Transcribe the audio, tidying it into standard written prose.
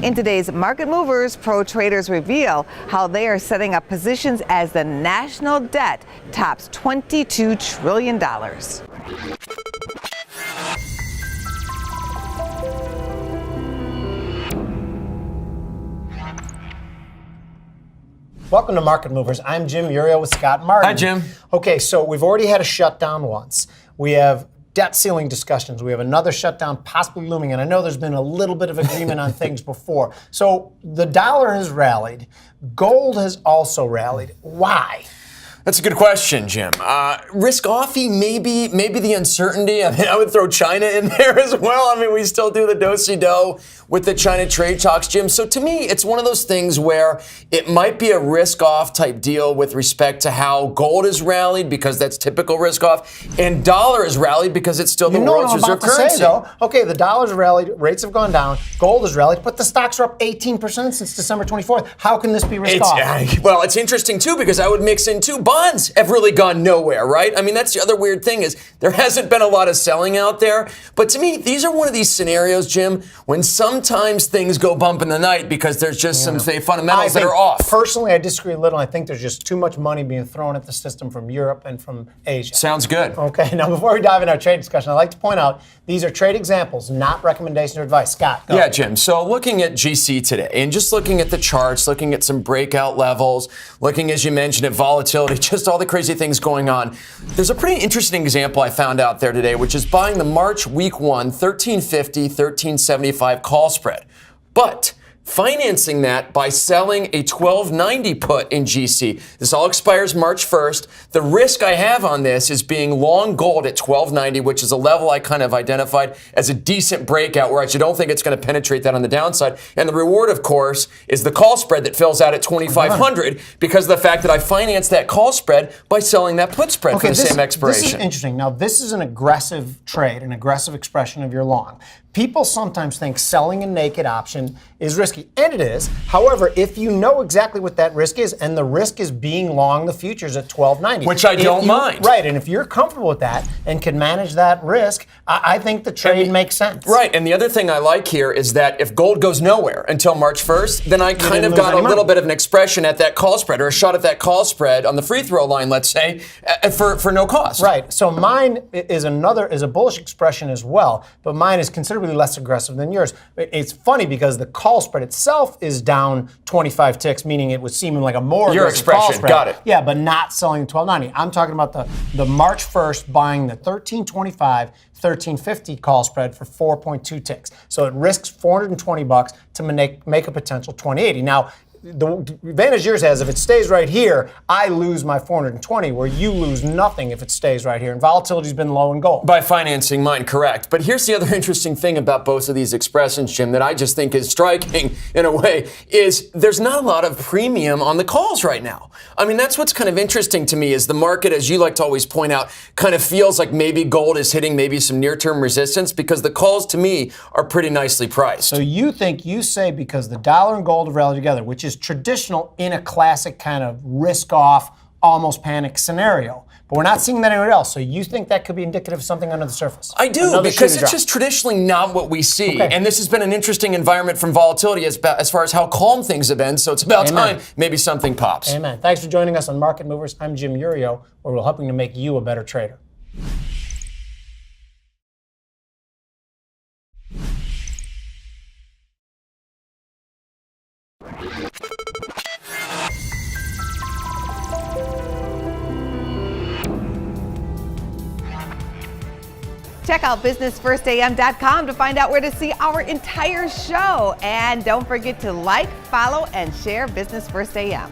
In today's Market Movers, pro traders reveal how they are setting up positions as the national debt tops $22 trillion. Welcome to Market Movers. I'm Jim Iuorio with Scott Martin. Hi, Jim. Okay, so we've already had a shutdown once. We have debt ceiling discussions. We have another shutdown possibly looming, and I know there's been a little bit of agreement on things before. So the dollar has rallied. Gold has also rallied. Why? That's a good question, Jim. Risk-offy, maybe the uncertainty. I mean, I would throw China in there as well. I mean, we still do the do-si-do with the China trade talks, Jim. So to me, it's one of those things where it might be a risk-off type deal with respect to how gold has rallied, because that's typical risk-off, and dollar has rallied because it's still the world's reserve currency. Okay, the dollar's rallied, rates have gone down, gold has rallied, but the stocks are up 18% since December 24th. How can this be risk-off? Well, it's interesting, too, because I would mix in, too, bonds have really gone nowhere, right? I mean, that's the other weird thing is there hasn't been a lot of selling out there. But to me, these are one of these scenarios, Jim, when sometimes things go bump in the night because there's just some, say, fundamentals that are off. Personally, I disagree a little. I think there's just too much money being thrown at the system from Europe and from Asia. Sounds good. Okay, now before we dive into our trade discussion, I'd like to point out these are trade examples, not recommendations or advice. Scott, go. Yeah, Jim. So looking at GC today and just looking at the charts, looking at some breakout levels, looking, as you mentioned, at volatility, just all the crazy things going on. There's a pretty interesting example I found out there today, which is buying the March week 1 1350, 1375 call spread. But financing that by selling a 1290 put in GC. This all expires March 1st. The risk I have on this is being long gold at 1290, which is a level I kind of identified as a decent breakout where I actually don't think it's going to penetrate that on the downside. And the reward, of course, is the call spread that fills out at 2500 because of the fact that I financed that call spread by selling that put spread for the same expiration. This is interesting. Now, this is an aggressive trade, an aggressive expression of your long. People sometimes think selling a naked option is risky, and it is. However, if you know exactly what that risk is, and the risk is being long the futures at 1290. Which I don't mind. Right, and if you're comfortable with that and can manage that risk, I think the trade makes sense. Right, and the other thing I like here is that if gold goes nowhere until March 1st, then I kind of got a little bit of an expression at that call spread, or a shot at that call spread on the free throw line, let's say, for no cost. Right, so mine is a bullish expression as well, but mine is considerably less aggressive than yours. It's funny because the call spread itself is down 25 ticks, meaning it was seeming like a more your aggressive call expression, spread. got it. Yeah, but not selling the 1290. I'm talking about the March 1st buying the 1325, 1350 call spread for 4.2 ticks. So it risks $420 to make a potential 2080. Now, the advantage yours has, if it stays right here, I lose my 420, where you lose nothing if it stays right here. And volatility's been low in gold. By financing mine, correct. But here's the other interesting thing about both of these expressions, Jim, that I just think is striking in a way, is there's not a lot of premium on the calls right now. I mean, that's what's kind of interesting to me is the market, as you like to always point out, kind of feels like maybe gold is hitting maybe some near-term resistance because the calls to me are pretty nicely priced. So you say because the dollar and gold have rallied together, which is traditional in a classic kind of risk-off, almost panic scenario. But we're not seeing that anywhere else. So you think that could be indicative of something under the surface? I do, because it's just traditionally not what we see. Okay. And this has been an interesting environment from volatility as far as how calm things have been. So it's about time maybe something pops. Amen. Thanks for joining us on Market Movers. I'm Jim Iuorio, where we're helping to make you a better trader. Check out businessfirstam.com to find out where to see our entire show. And don't forget to like, follow, and share Business First AM.